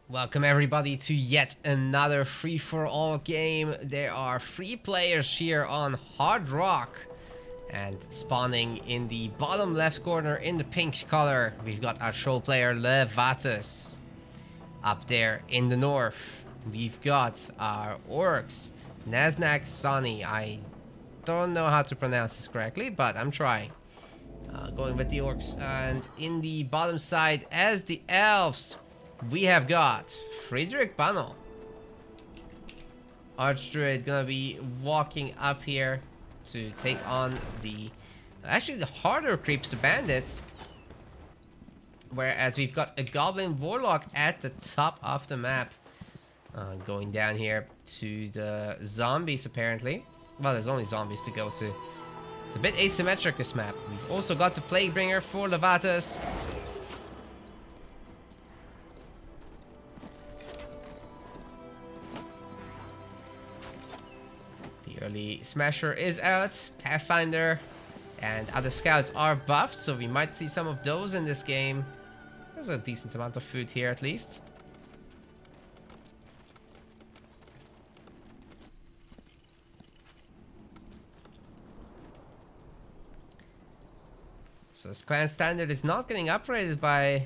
Welcome everybody to yet another free-for-all game. There are 3 players here on Hard Rock. And spawning in the bottom left corner in the pink color, we've got our troll player Levatus. Up there in the north, we've got our orcs, Nasnak Sonny. I don't know how to pronounce this correctly, but I'm trying. Going with the orcs. And in the bottom side, as the elves, we have got Friedrich Bannel. Archdruid gonna be walking up here to take on the harder creeps, the bandits. Whereas we've got a goblin warlock at the top of the map. Going down here to the zombies apparently. Well, there's only zombies to go to. It's a bit asymmetric, this map. We've also got the Plaguebringer for Levatus. The early Smasher is out. Pathfinder and other scouts are buffed, so we might see some of those in this game. There's a decent amount of food here at least. So this clan standard is not getting upgraded by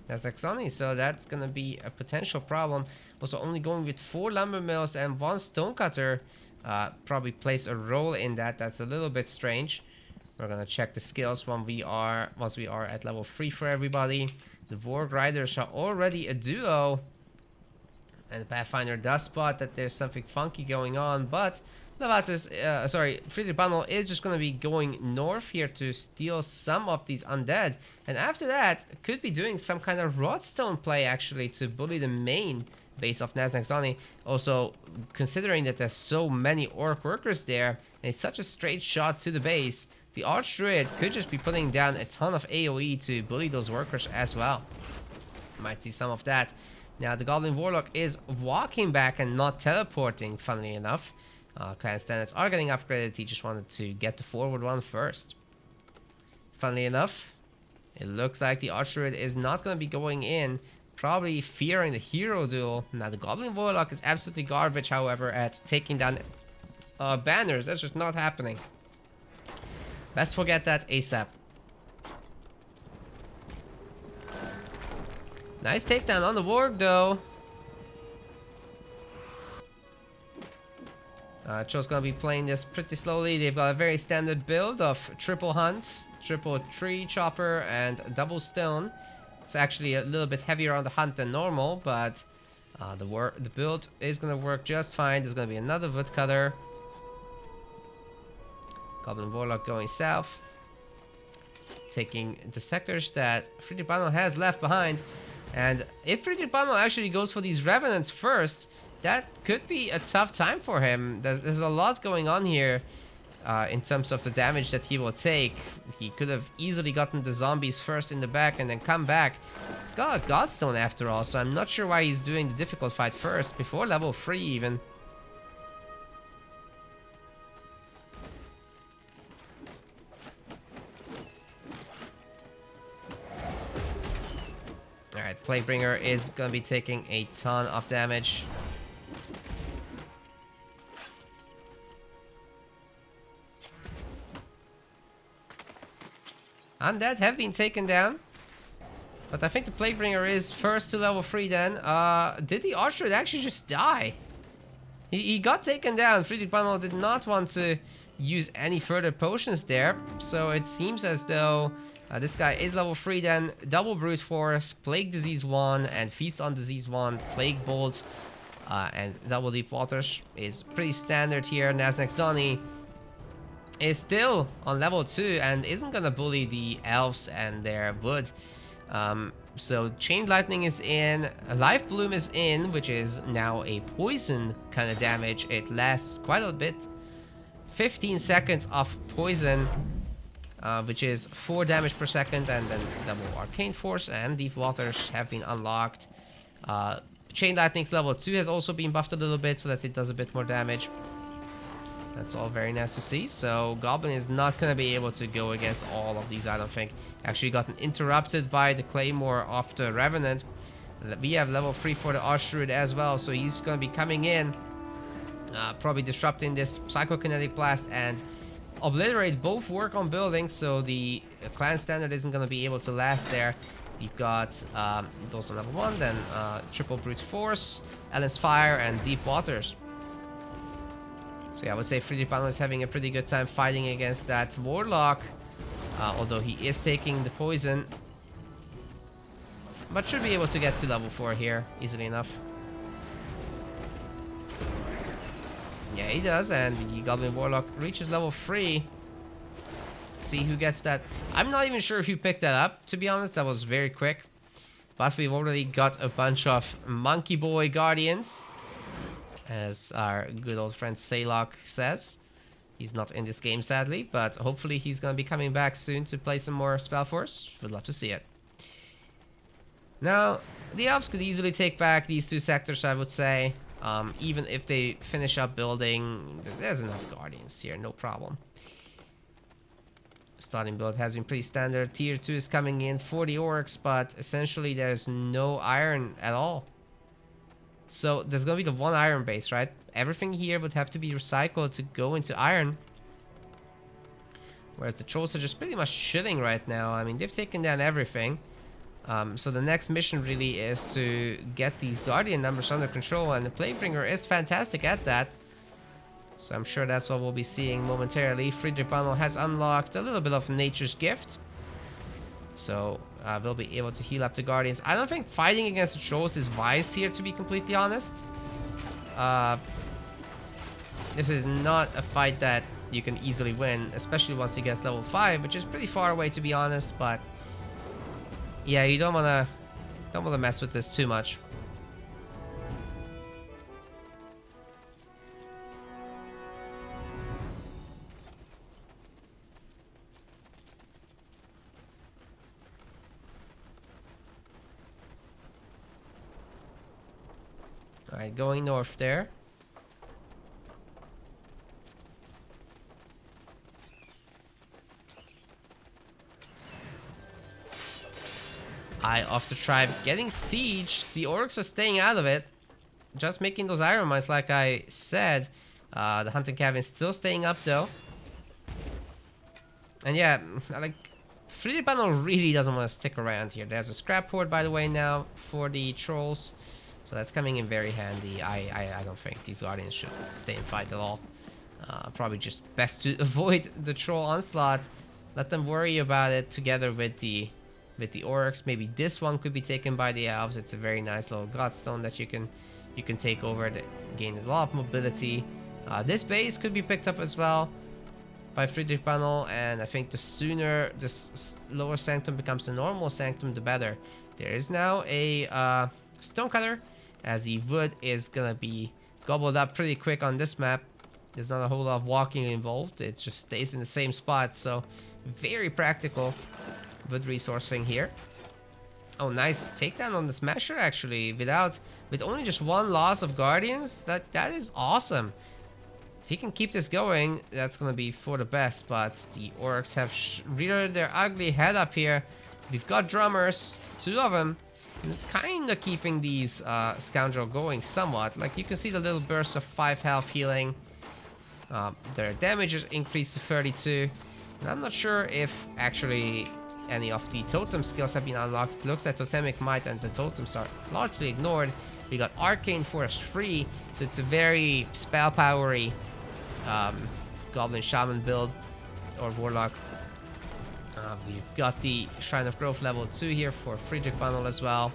Nazaxoni, so that's gonna be a potential problem. Also only going with 4 lumber mills and 1 stonecutter probably plays a role in that. That's a little bit strange. We're gonna check the skills once we are at level 3 for everybody. The Vorg Riders are already a duo. And the Pathfinder does spot that there's something funky going on, but Friedrich Bannel is just going to be going north here to steal some of these undead. And after that, could be doing some kind of Rodstone play actually to bully the main base of Naznaxani. Also, considering that there's so many orc workers there, and it's such a straight shot to the base, the Archdruid could just be putting down a ton of AoE to bully those workers as well. Might see some of that. Now, the Goblin Warlock is walking back and not teleporting, funnily enough. Clan standards are getting upgraded. He just wanted to get the forward one first. Funnily enough, it looks like the Archdruid is not going to be going in, probably fearing the hero duel. Now, the Goblin Warlock is absolutely garbage, however, at taking down banners. That's just not happening. Best forget that ASAP. Nice takedown on the Warg, though. Cho's gonna be playing this pretty slowly. They've got a very standard build of triple hunt, triple tree chopper, and double stone. It's actually a little bit heavier on the hunt than normal, but the build is gonna work just fine. There's gonna be another woodcutter. Goblin Warlock going south, taking the sectors that Friedrich Bannel has left behind. And if Friedrich Bannel actually goes for these revenants first, that could be a tough time for him. There's a lot going on here in terms of the damage that he will take. He could have easily gotten the zombies first in the back and then come back. He's got a Godstone after all, so I'm not sure why he's doing the difficult fight first, before level 3 even. Alright, Plaguebringer is going to be taking a ton of damage. Undead have been taken down. But I think the Plaguebringer is first to level 3 then. Did the Archdruid actually just die? He got taken down. Friedrich Bannel did not want to use any further potions there. So it seems as though this guy is level 3 then. Double Brute Force, Plague Disease 1, and Feast on Disease 1. Plague Bolt and Double Deep Waters is pretty standard here. Naznaxani is still on level 2 and isn't gonna bully the elves and their wood. So Chain Lightning is in, Life Bloom is in, which is now a poison kind of damage. It lasts quite a bit. 15 seconds of poison, which is 4 damage per second, and then double Arcane Force and Deep Waters have been unlocked. Chain Lightning's level 2 has also been buffed a little bit so that it does a bit more damage. That's all very nice to see. So Goblin is not going to be able to go against all of these, I don't think. Actually gotten interrupted by the Claymore of the Revenant. We have level 3 for the Archdruid as well, so he's going to be coming in, probably disrupting this Psychokinetic Blast and obliterate both work on buildings, so the clan standard isn't going to be able to last there. We've got those on level 1, then triple brute force, Ellen's fire, and deep waters. So yeah, I would say Friedrich Banner is having a pretty good time fighting against that warlock, although he is taking the poison, but should be able to get to level 4 here easily enough. Yeah, he does, and the Goblin Warlock reaches level 3. Let's see who gets that. I'm not even sure who picked that up, to be honest. That was very quick. But we've already got a bunch of Monkey Boy Guardians, as our good old friend Saylock says. He's not in this game, sadly, but hopefully he's going to be coming back soon to play some more SpellForce. Would love to see it. Now, the Elves could easily take back these 2 sectors, I would say. Even if they finish up building, there's enough Guardians here, no problem. Starting build has been pretty standard. Tier 2 is coming in for the Orcs, but essentially there's no iron at all. So there's gonna be the 1 iron base, right? Everything here would have to be recycled to go into iron. Whereas the Trolls are just pretty much shitting right now. I mean, they've taken down everything. So the next mission really is to get these Guardian numbers under control, and the Plaguebringer is fantastic at that. So I'm sure that's what we'll be seeing momentarily. Friedrich Banel has unlocked a little bit of Nature's Gift, so we'll be able to heal up the Guardians. I don't think fighting against the Trolls is wise here, to be completely honest. This is not a fight that you can easily win, especially once he gets level 5, which is pretty far away, to be honest, but yeah, you don't wanna mess with this too much. Alright, going north there. Eye of the Tribe getting sieged. The Orcs are staying out of it. Just making those iron mines, like I said. The Hunting Cabin still staying up though. And yeah, like, Friedrich Banel really doesn't want to stick around here. There's a scrap horde, by the way, now for the Trolls. So that's coming in very handy. I don't think these Guardians should stay and fight at all. Probably just best to avoid the Troll onslaught. Let them worry about it together with the Orcs. Maybe this one could be taken by the Elves. It's a very nice little Godstone that you can take over to gain a lot of mobility. This base could be picked up as well by Friedrich Banel, and I think the sooner this lower sanctum becomes a normal sanctum, the better. There is now a stonecutter, as the wood is gonna be gobbled up pretty quick on this map. There's not a whole lot of walking involved. It just stays in the same spot, so very practical wood resourcing here. Oh, nice takedown on the Smasher, actually, with only just 1 loss of Guardians. That is awesome. If he can keep this going, that's gonna be for the best. But the Orcs have reared their ugly head up here. We've got drummers, 2 of them, and it's kind of keeping these Scoundrel going somewhat. Like, you can see the little bursts of 5 health healing. Their damage is increased to 32. And I'm not sure if actually any of the totem skills have been unlocked. It looks like Totemic Might and the totems are largely ignored. We got Arcane Force 3, so it's a very spell powery Goblin Shaman build, or Warlock. We've got the Shrine of Growth level 2 here for Friedrich Banel as well.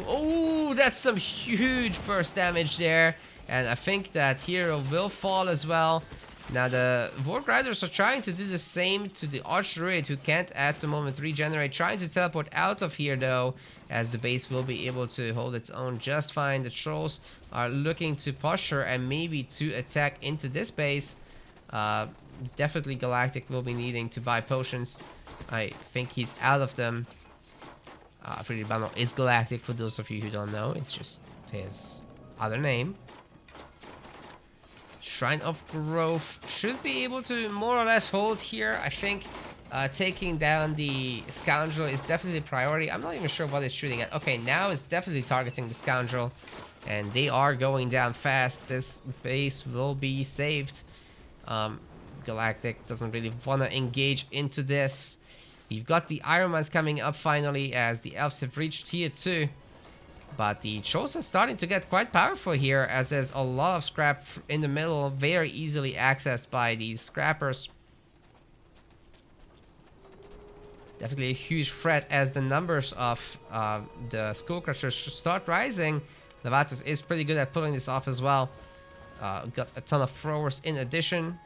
Oh, that's some huge burst damage there. And I think that hero will fall as well. Now the Vork Riders are trying to do the same to the Archdruid, who can't at the moment regenerate. Trying to teleport out of here though, as the base will be able to hold its own just fine. The Trolls are looking to push her and maybe to attack into this base. Definitely Galactic will be needing to buy potions. I think he's out of them. Friedrich Banel is Galactic, for those of you who don't know. It's just his other name. Shrine of Growth should be able to more or less hold here. I think taking down the Scoundrel is definitely a priority. I'm not even sure what it's shooting at. Okay, now it's definitely targeting the Scoundrel. And they are going down fast. This base will be saved. Galactic doesn't really want to engage into this. We've got the Iron Mines coming up finally as the Elves have reached tier 2. But the Trolls are starting to get quite powerful here as there's a lot of scrap in the middle, very easily accessed by these scrappers. Definitely a huge threat as the numbers of the Skullcrushers start rising. Levatus is pretty good at pulling this off as well. Got a ton of throwers in addition.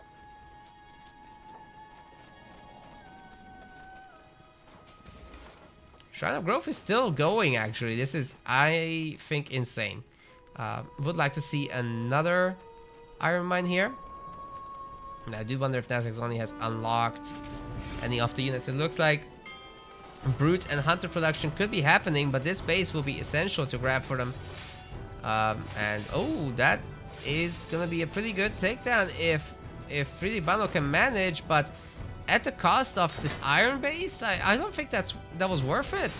Shrine of Growth is still going, actually. This is, I think, insane. Would like to see another Iron Mine here. And I do wonder if Nazaxoni has unlocked any of the units. It looks like Brute and Hunter production could be happening, but this base will be essential to grab for them. And oh, that is gonna be a pretty good takedown if 3D Bundle can manage, but at the cost of this iron base, I don't think that was worth it,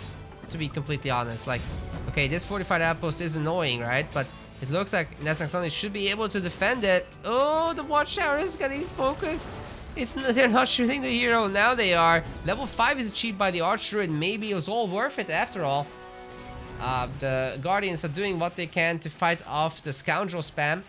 to be completely honest. Like, okay, this fortified outpost is annoying, right? But it looks like Nazaxoni should be able to defend it. Oh, the watchtower is getting focused. They're not shooting the hero. Now they are. Level 5 is achieved by the Archdruid. Maybe it was all worth it after all. The Guardians are doing what they can to fight off the Scoundrel spam.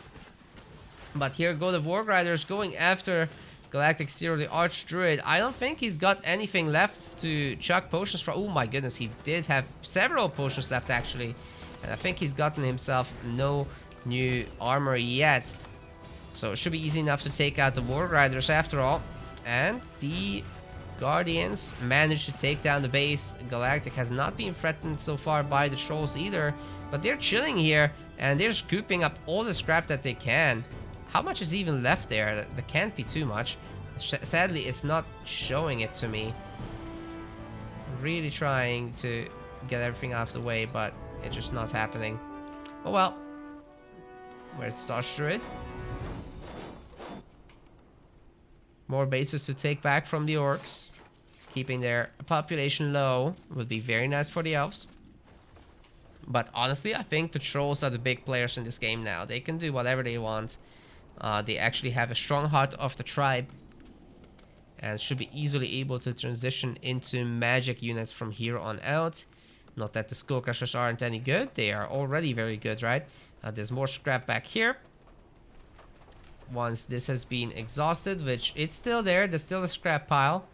But here go the Warg Riders going after Galactic Zero, the Archdruid. I don't think he's got anything left to chuck potions for. Oh my goodness, he did have several potions left actually. And I think he's gotten himself no new armor yet. So it should be easy enough to take out the Warg Riders after all. And the Guardians managed to take down the base. Galactic has not been threatened so far by the Trolls either. But they're chilling here and they're scooping up all the scrap that they can. How much is even left there? There can't be too much. Sadly, it's not showing it to me. Really trying to get everything out of the way, but it's just not happening. Oh well. Where's the Archdruid? More bases to take back from the orcs. Keeping their population low would be very nice for the elves. But honestly, I think the Trolls are the big players in this game now. They can do whatever they want. They actually have a strong heart of the tribe. And should be easily able to transition into magic units from here on out. Not that the Skullcrushers aren't any good. They are already very good, right? There's more scrap back here. Once this has been exhausted, which it's still there. There's still a scrap pile.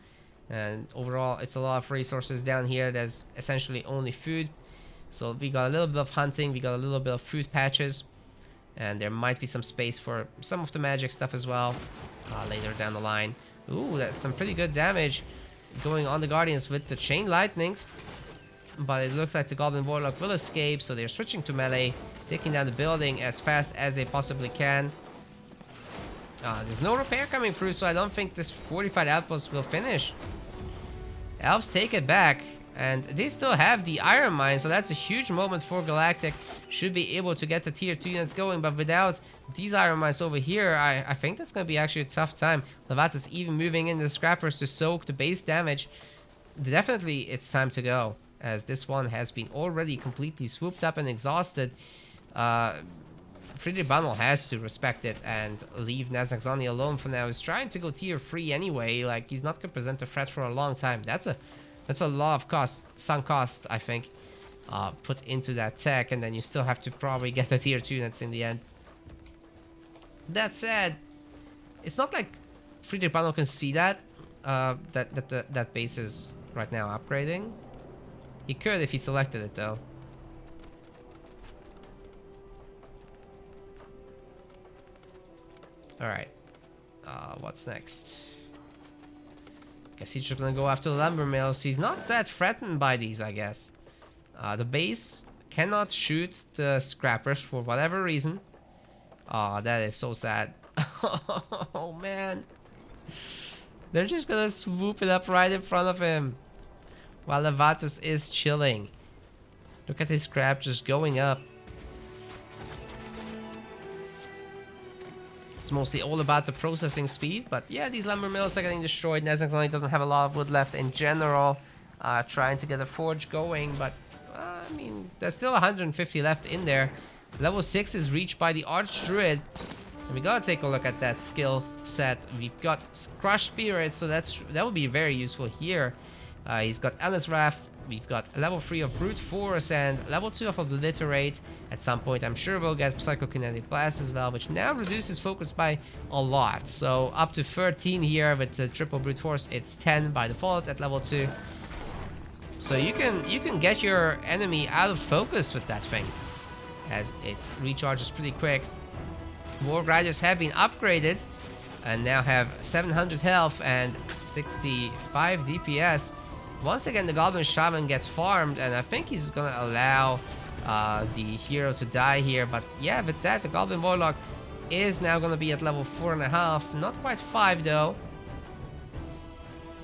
And overall, it's a lot of resources down here. There's essentially only food. So we got a little bit of hunting. We got a little bit of food patches. And there might be some space for some of the magic stuff as well later down the line. Ooh, that's some pretty good damage going on the Guardians with the Chain Lightnings. But it looks like the Goblin Warlock will escape, so they're switching to melee, taking down the building as fast as they possibly can. There's no repair coming through, so I don't think this fortified outpost will finish. Elves take it back, and they still have the Iron Mine, so that's a huge moment for Galactic. Should be able to get the tier 2 units going, but without these Iron Mines over here, I think that's going to be actually a tough time. Levatus even moving in the Scrappers to soak the base damage. Definitely, it's time to go, as this one has been already completely swooped up and exhausted. 3D Bundle has to respect it and leave Nazaxoni alone for now. He's trying to go tier 3 anyway. Like, he's not going to present a threat for a long time. That's a lot of sunk cost, I think, put into that tech, and then you still have to probably get the tier 2 units in the end. That said, it's not like 3D Bundle can see that that base is right now upgrading. He could if he selected it though. Alright. What's next? Guess he's just gonna go after the lumber mills. He's not that threatened by these, I guess. The base cannot shoot the scrappers for whatever reason. Oh, that is so sad. Oh man. They're just gonna swoop it up right in front of him. While Levatus is chilling. Look at his scrap just going up. It's mostly all about the processing speed. But yeah, these lumber mills are getting destroyed. Nezaxoni doesn't have a lot of wood left in general. Trying to get a forge going, but I mean, there's still 150 left in there. Level 6 is reached by the Archdruid. And we gotta take a look at that skill set. We've got Crushed Spirit, so that will be very useful here. He's got Endless Wrath. We've got level 3 of Brute Force and level 2 of Obliterate. At some point, I'm sure we'll get Psychokinetic Blast as well, which now reduces focus by a lot. So up to 13 here with the triple Brute Force. It's 10 by default at level 2. So you can get your enemy out of focus with that thing, as it recharges pretty quick. War Grinders have been upgraded and now have 700 health and 65 DPS. Once again, the Goblin Shaman gets farmed, and I think he's gonna allow the hero to die here. But yeah, with that, the Goblin Warlock is now gonna be at level 4.5, not quite 5 though.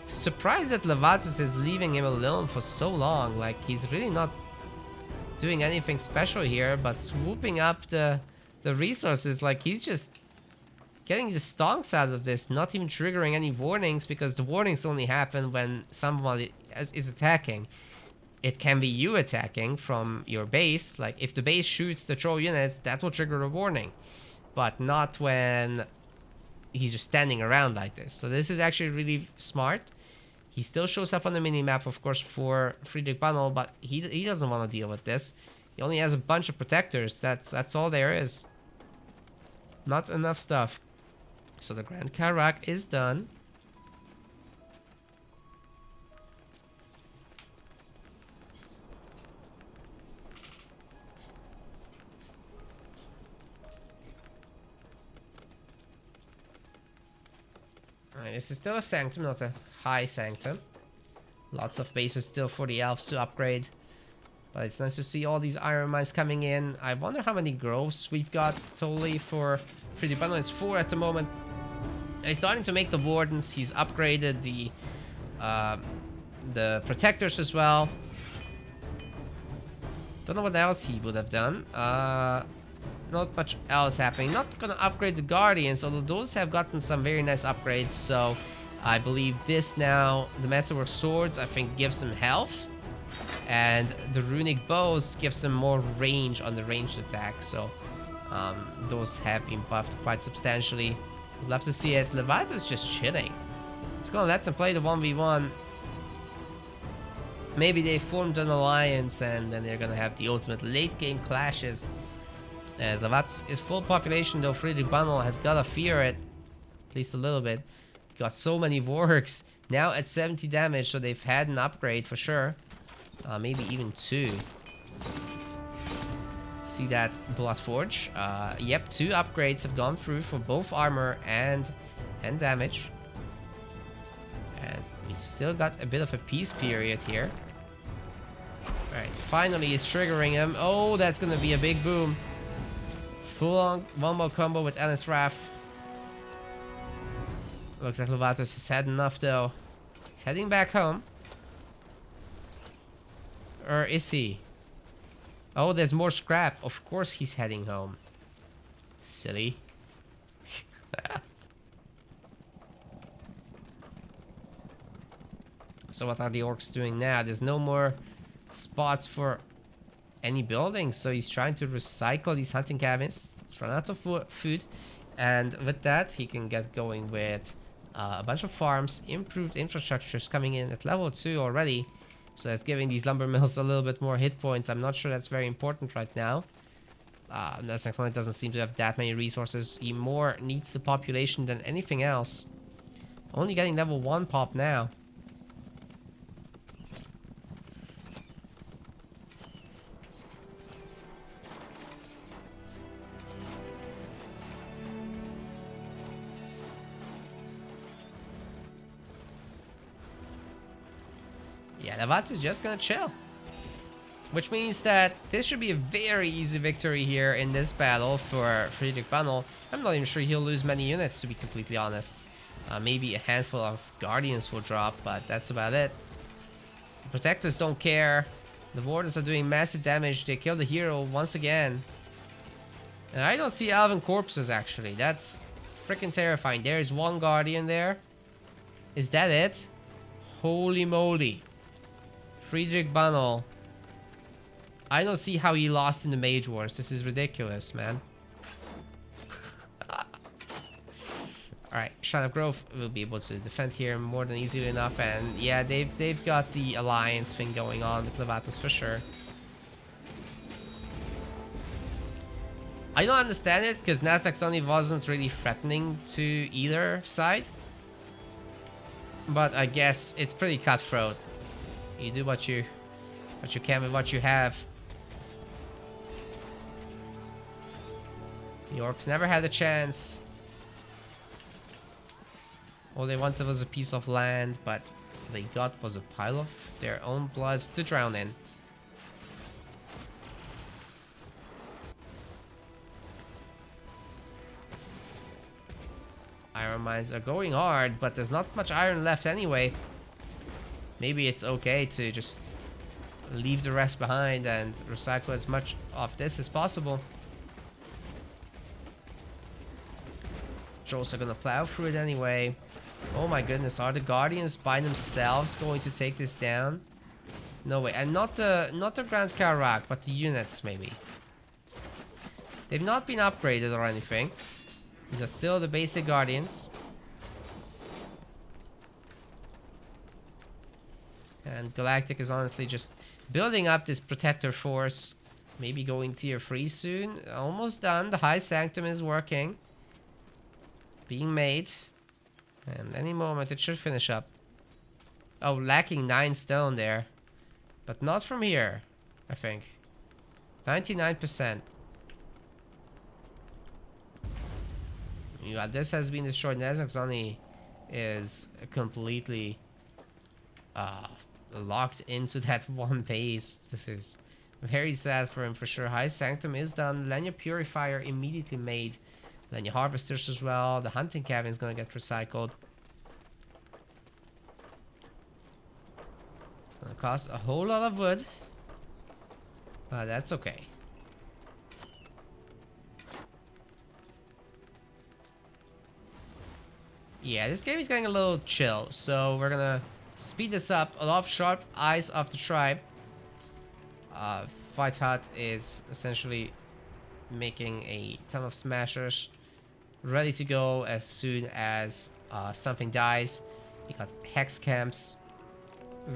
Surprised that Levatus is leaving him alone for so long. Like, he's really not doing anything special here, but swooping up the resources, like he's just getting the stonks out of this, not even triggering any warnings, because the warnings only happen when someone is attacking. It can be you attacking from your base. Like, if the base shoots the troll units, that will trigger a warning, but not when he's just standing around like this. So this is actually really smart. He still shows up on the minimap, of course, for Friedrich Bunnel, but he doesn't want to deal with this. He only has a bunch of protectors. That's all there is. Not enough stuff. So the Grand Karak is done. Alright, this is still a sanctum, not a high sanctum. Lots of bases still for the elves to upgrade. But it's nice to see all these iron mines coming in. I wonder how many groves we've got totally for Friedrich Bunnel. It's 4 at the moment. He's starting to make the wardens. He's upgraded the protectors as well. Don't know what else he would have done. Not much else happening. Not gonna upgrade the guardians, although those have gotten some very nice upgrades. So I believe this now, the Masterwork swords, I think gives them health, and the runic bows gives them more range on the ranged attack. So those have been buffed quite substantially. Would love to see it. Leviathan's just chilling. It's gonna let them play the 1v1. Maybe they formed an alliance and then they're gonna have the ultimate late game clashes. As Levatus is full population, though Friedrich Bunnel has gotta fear it, at least a little bit. Got so many wargs now at 70 damage, so they've had an upgrade for sure. Maybe even 2. See that Bloodforge? Yep, 2 upgrades have gone through for both armor and damage. And we've still got a bit of a peace period here. Alright, finally it's triggering him. Oh, that's gonna be a big boom. Full on one more combo with Endless Wrath. Looks like Levatus has had enough though. He's heading back home. Or is he? Oh, there's more scrap. Of course he's heading home. Silly. So what are the orcs doing now? There's no more spots for any buildings, so he's trying to recycle these hunting cabins. He's run out of food, and with that he can get going with a bunch of farms. Improved infrastructures coming in at level 2 already, so that's giving these lumber mills a little bit more hit points. I'm not sure that's very important right now. That's actually doesn't seem to have that many resources. He more needs the population than anything else. Only getting level 1 pop now. Yeah, Levatus is just gonna chill. Which means that this should be a very easy victory here in this battle for Friedrich Bunnel. I'm not even sure he'll lose many units, to be completely honest. Maybe a handful of Guardians will drop, but that's about it. The Protectors don't care. The Wardens are doing massive damage. They kill the hero once again. And I don't see Elven Corpses, actually. That's freaking terrifying. There's one Guardian there. Is that it? Holy moly. Friedrich Banel. I don't see how he lost in the Mage Wars. This is ridiculous, man. Alright, Shrine of Growth will be able to defend here more than easily enough. And yeah, they've got the alliance thing going on with Levatus for sure. I don't understand it, because Saxony wasn't really threatening to either side. But I guess it's pretty cutthroat. You do what you can with what you have. The Orcs never had a chance. All they wanted was a piece of land, but they got was a pile of their own blood to drown in. Iron mines are going hard, but there's not much iron left anyway. Maybe it's okay to just leave the rest behind and recycle as much of this as possible. Trolls are gonna plow through it anyway. Oh my goodness, are the Guardians by themselves going to take this down? No way. And not the Grand Karak, but the units maybe. They've not been upgraded or anything. These are still the basic Guardians. And Galactic is honestly just building up this Protector force. Maybe going tier 3 soon. Almost done. The High Sanctum is working. Being made. And any moment it should finish up. Oh, lacking 9 stone there. But not from here, I think. 99%. Yeah, this has been destroyed. Saxony is completely locked into that one base. This is very sad for him for sure. High Sanctum is done. Lenya Purifier immediately made. Lenya Harvesters as well. The Hunting Cabin is going to get recycled. It's going to cost a whole lot of wood. But that's okay. Yeah, this game is getting a little chill, so we're gonna speed this up. A lot of sharp eyes of the tribe. Fight Hut is essentially making a ton of smashers ready to go as soon as something dies. You got hex camps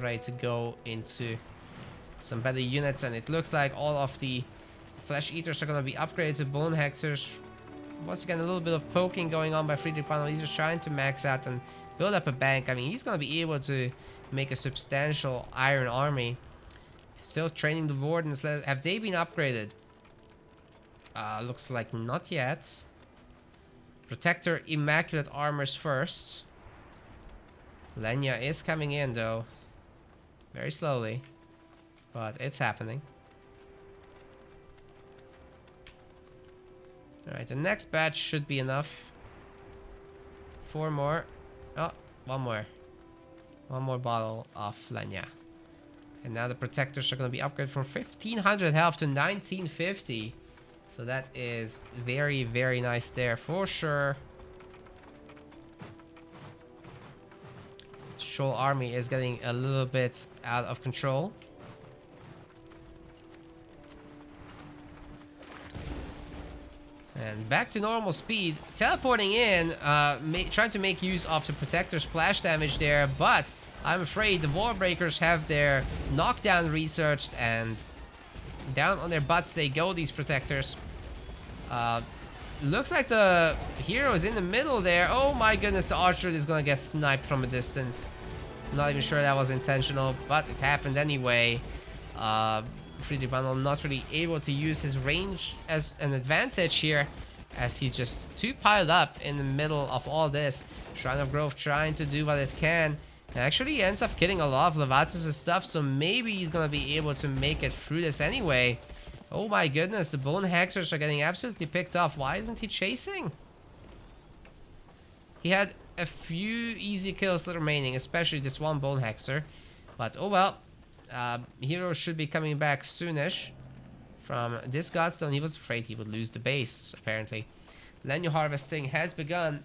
ready to go into some better units, and it looks like all of the flesh eaters are gonna be upgraded to bone hexers. Once again, a little bit of poking going on by Friedrich Panel. He's just trying to max out and build up a bank. I mean, he's going to be able to make a substantial iron army. Still training the Wardens. Have they been upgraded? Looks like not yet. Protector Immaculate Armors first. Lenya is coming in, though. Very slowly. But it's happening. Alright, the next batch should be enough. 4 more. Oh, one more. One more bottle of Lenya. And now the Protectors are going to be upgraded from 1500 health to 1950. So that is very, very nice there for sure. Troll army is getting a little bit out of control. And back to normal speed. Teleporting in, trying to make use of the Protector splash damage there, but I'm afraid the Wall Breakers have their knockdown researched, and down on their butts they go, these Protectors. Looks like the hero is in the middle there. Oh my goodness, the Archer is gonna get sniped from a distance. Not even sure that was intentional, but it happened anyway. Friedrich Banel not really able to use his range as an advantage here, as he's just too piled up in the middle of all this. Shrine of Growth trying to do what it can, and actually ends up killing a lot of Levatus' stuff, so maybe he's gonna be able to make it through this anyway. Oh my goodness, the Bone Hexers are getting absolutely picked off. Why isn't he chasing? He had a few easy kills remaining, especially this one Bone Hexer, but oh well. Hero should be coming back soonish from this Godstone. He was afraid he would lose the base, apparently. Lenya harvesting has begun.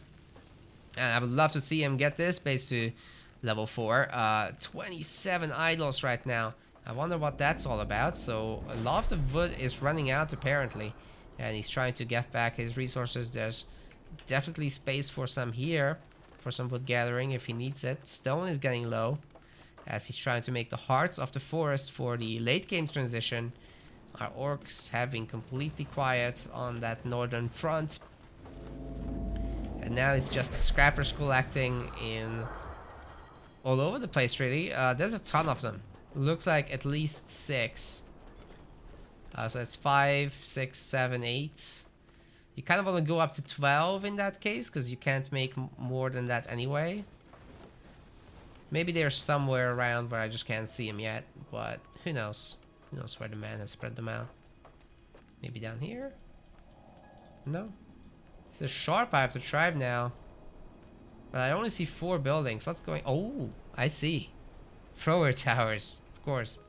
And I would love to see him get this base to level 4. 27 idols right now. I wonder what that's all about. So a lot of the wood is running out apparently. And he's trying to get back his resources. There's definitely space for some here. For some wood gathering if he needs it. Stone is getting low. As he's trying to make the hearts of the forest for the late game transition. Our orcs have been completely quiet on that northern front. And now it's just scrappers collecting in all over the place really. There's a ton of them. Looks like at least 6. So that's 5, 6, 7, 8. You kind of want to go up to 12 in that case, because you can't make more than that anyway. Maybe they're somewhere around where I just can't see them yet, but who knows? Who knows where the man has spread them out? Maybe down here? No? It's a sharp I have to tribe now. But I only see 4 buildings. What's going... Oh, I see. Thrower towers, of course.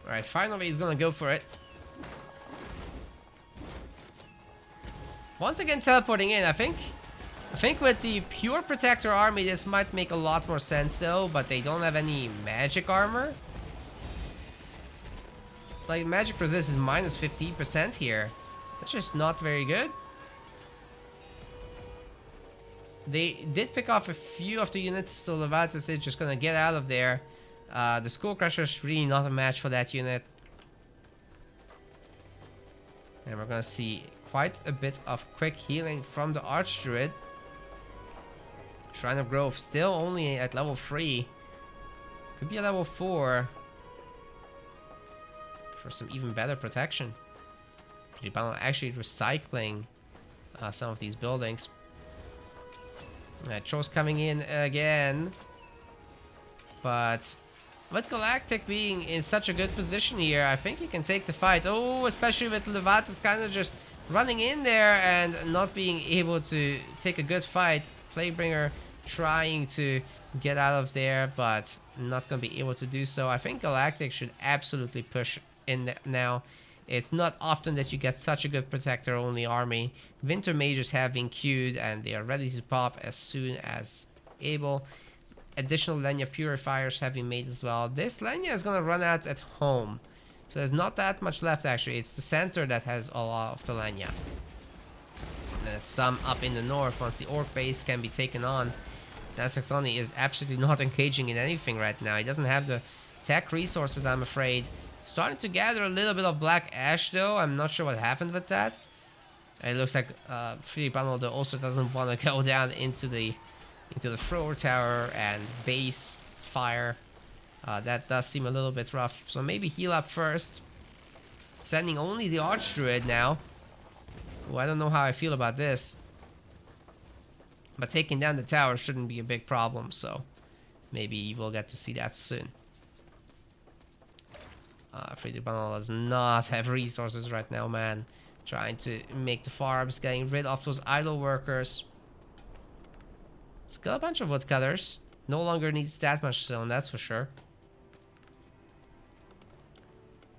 Alright, finally he's gonna go for it. Once again teleporting in, I think with the pure protector army this might make a lot more sense though, but they don't have any magic armor. Like magic resist is minus 15% here. That's just not very good. They did pick off a few of the units, so Levatus is just gonna get out of there. The Skull Crusher is really not a match for that unit. And we're gonna see quite a bit of quick healing from the Archdruid. Shrine of Growth still only at level 3. Could be a level 4. For some even better protection. Actually recycling some of these buildings. Troll's coming in again. But with Galactic being in such a good position here, I think he can take the fight. Oh, especially with Levatus kind of just running in there and not being able to take a good fight. Plaguebringer trying to get out of there, but not going to be able to do so. I think Galactic should absolutely push in now. It's not often that you get such a good protector only army. Winter Mages have been queued and they are ready to pop as soon as able. Additional Lenya purifiers have been made as well. This Lenya is gonna run out at home, so there's not that much left actually. It's the center that has a lot of the Lenya. And there's some up in the north once the orc base can be taken on. Saxony is absolutely not engaging in anything right now. He doesn't have the tech resources, I'm afraid. Starting to gather a little bit of black ash though. I'm not sure what happened with that. It looks like Philip Arnold also doesn't want to go down into the thrower tower and base fire. That does seem a little bit rough. So maybe heal up first. Sending only the Archdruid now. Oh, I don't know how I feel about this. But taking down the tower shouldn't be a big problem. So maybe we'll get to see that soon. Friedrich Banal does not have resources right now, man. Trying to make the farms, getting rid of those idle workers. Still a bunch of woodcutters. No longer needs that much stone, that's for sure.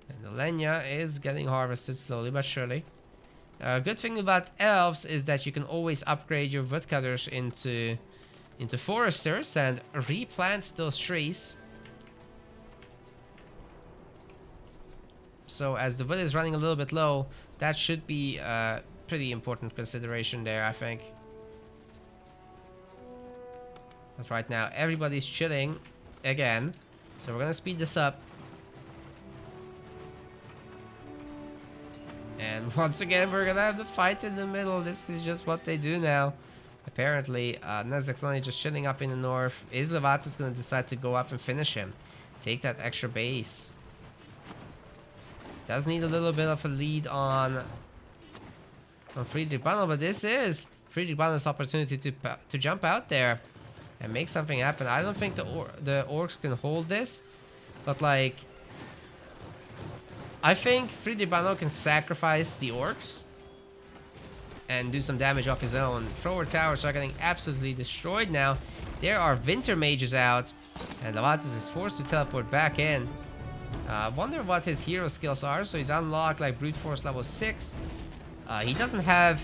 And the Lenya is getting harvested slowly but surely. Good thing about elves is that you can always upgrade your woodcutters into foresters and replant those trees. So as the wood is running a little bit low, that should be a pretty important consideration there, I think. But right now, everybody's chilling again. So we're gonna speed this up. And once again, we're gonna have the fight in the middle. This is just what they do now. Apparently, Nezak's just chilling up in the north. Is Levatus gonna decide to go up and finish him? Take that extra base. Does need a little bit of a lead on Friedrich Banel, but this is Friedrich Banner's opportunity to jump out there and make something happen. I don't think the orcs can hold this, but like, I think Friedrich Banner can sacrifice the orcs and do some damage off his own. Thrower towers are getting absolutely destroyed now. There are winter mages out, and Levatus is forced to teleport back in. Wonder what his hero skills are. So he's unlocked like brute force level 6. He doesn't have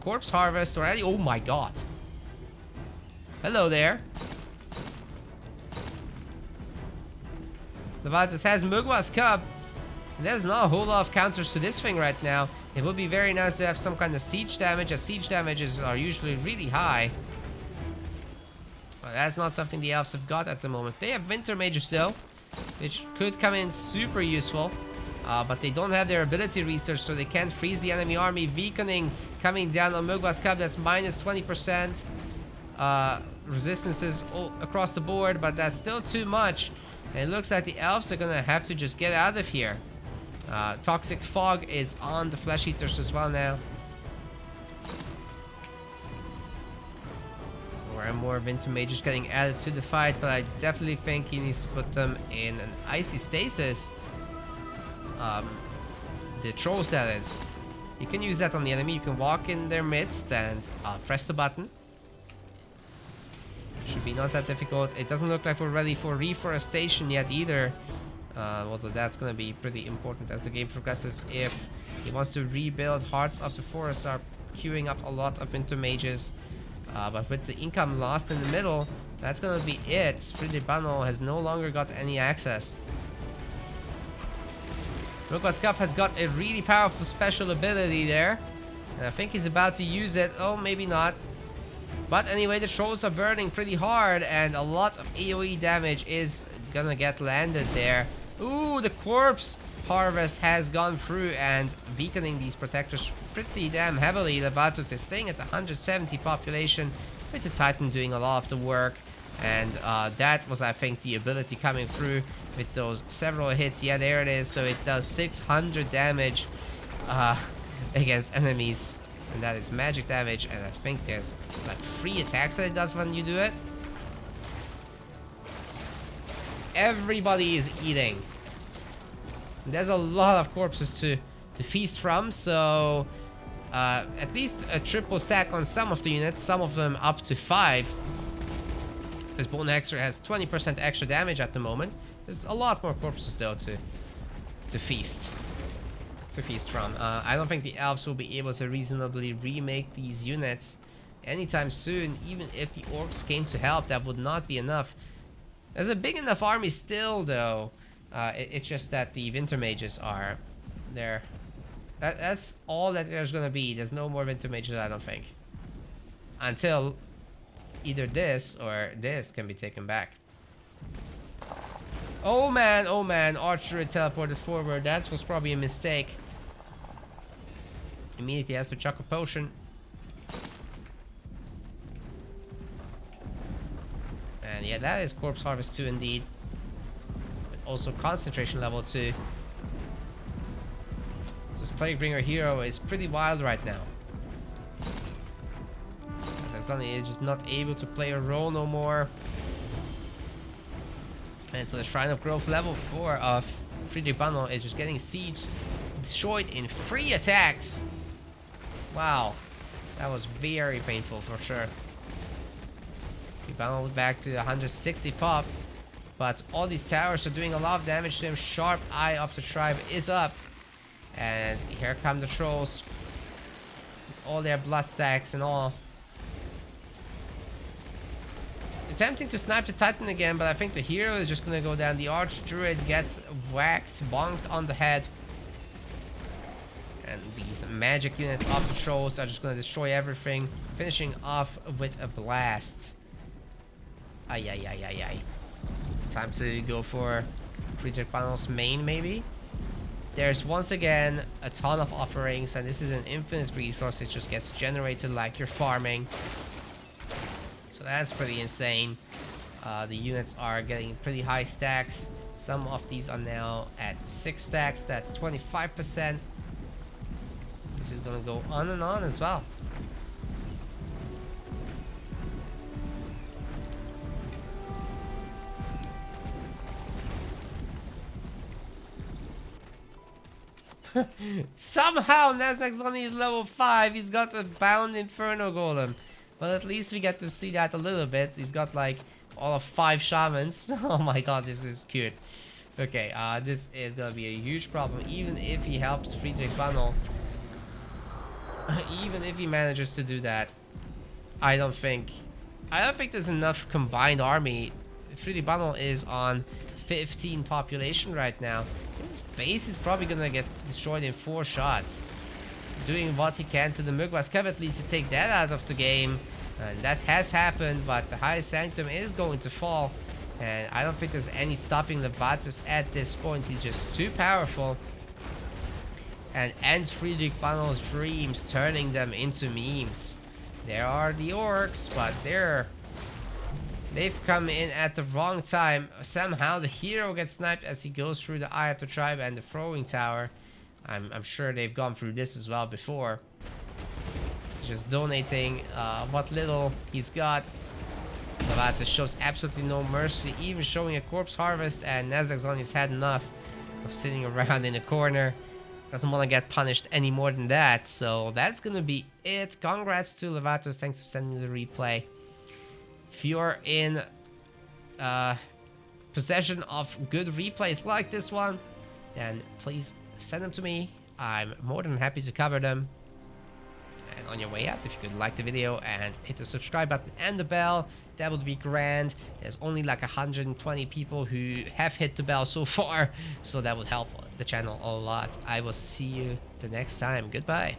corpse harvest or any. Oh my god. Hello there. Levatus has Mugwa's Cup. There's not a whole lot of counters to this thing right now. It would be very nice to have some kind of siege damage, as siege damages are usually really high. But that's not something the elves have got at the moment. They have winter mages though, which could come in super useful. But they don't have their ability research, so they can't freeze the enemy army. Weakening coming down on Mugwa's Cup. That's minus 20% resistances all across the board, but that's still too much. And it looks like the elves are gonna have to just get out of here. Toxic Fog is on the Flesh Eaters as well now. More and more Winter Mages getting added to the fight, but I definitely think he needs to put them in an Icy Stasis. The Trolls, that is. You can use that on the enemy. You can walk in their midst and press the button. Should be not that difficult. It doesn't look like we're ready for reforestation yet either. Although that's going to be pretty important as the game progresses. If he wants to rebuild, Hearts of the Forest are queuing up a lot of Winter Mages. But with the income lost in the middle, that's going to be it. Friedrich Banner has no longer got any access. Mugwa's Cup has got a really powerful special ability there. And I think he's about to use it. Oh, maybe not. But anyway, the trolls are burning pretty hard, and a lot of AoE damage is gonna get landed there. Ooh, the corpse harvest has gone through and weakening these protectors pretty damn heavily. Levatus is staying at 170 population, with the Titan doing a lot of the work. And that was, I think, the ability coming through with those several hits. Yeah, there it is. So it does 600 damage against enemies. And that is magic damage, and I think there's like 3 attacks that it does when you do it. Everybody is eating. There's a lot of corpses to feast from, so at least a triple stack on some of the units, some of them up to 5. Because Bone Hexer has 20% extra damage at the moment. There's a lot more corpses though to feast. From. I don't think the elves will be able to reasonably remake these units anytime soon. Even if the orcs came to help, that would not be enough. There's a big enough army still, though. It's just that the Winter Mages are there. That's all that there's gonna be. There's no more Winter Mages, I don't think. Until either this or this can be taken back. Oh man, Archer teleported forward. That was probably a mistake. Immediately has to chuck a potion. And yeah, that is Corpse Harvest 2 indeed. But also Concentration level 2. So this Plaguebringer hero is pretty wild right now. As Exani is just not able to play a role no more. And so the Shrine of Growth level 4 of Friedrich Banner is just getting siege destroyed in 3 attacks. Wow, that was very painful for sure. Banner was back to 160 pop, but all these towers are doing a lot of damage to him. Sharp Eye of the Tribe is up, and here come the trolls with all their blood stacks and all. Attempting to snipe the Titan again, but I think the hero is just gonna go down. The Arch Druid gets whacked, bonked on the head. And these magic units of the trolls are just gonna destroy everything, finishing off with a blast. Ay. Time to go for Friedrich Banner's main, maybe. There's once again a ton of offerings, and this is an infinite resource. It just gets generated like you're farming. So that's pretty insane. The units are getting pretty high stacks. Some of these are now at 6 stacks. That's 25%. This is gonna go on and on as well. Somehow Nazaxoni is level 5. He's got a bound Inferno Golem. But at least we get to see that a little bit. He's got like all of 5 shamans. Oh my god, this is cute. Okay, this is gonna be a huge problem. Even if he helps Friedrich Bannel. Even if he manages to do that. I don't think there's enough combined army. Friedrich Bannel is on 15 population right now. His base is probably gonna get destroyed in 4 shots. Doing what he can to the Mugwas Kev at least to take that out of the game. And that has happened, but the High Sanctum is going to fall. And I don't think there's any stopping Levatus at this point. He's just too powerful. And ends Friedrich Bannel's dreams, turning them into memes. There are the orcs, but they've come in at the wrong time. Somehow the hero gets sniped as he goes through the Eye of the Tribe and the throwing tower. I'm sure they've gone through this as well before. Just donating what little he's got. Levatus shows absolutely no mercy, even showing a corpse harvest, and Nazaxoni's had enough of sitting around in a corner. Doesn't want to get punished any more than that. So that's gonna be it. Congrats to Levatus. Thanks for sending the replay. If you're in possession of good replays like this one, then please send them to me. I'm more than happy to cover them. And on your way out, if you could like the video and hit the subscribe button and the bell, that would be grand. There's only like 120 people who have hit the bell so far, so that would help the channel a lot. I will see you the next time. Goodbye.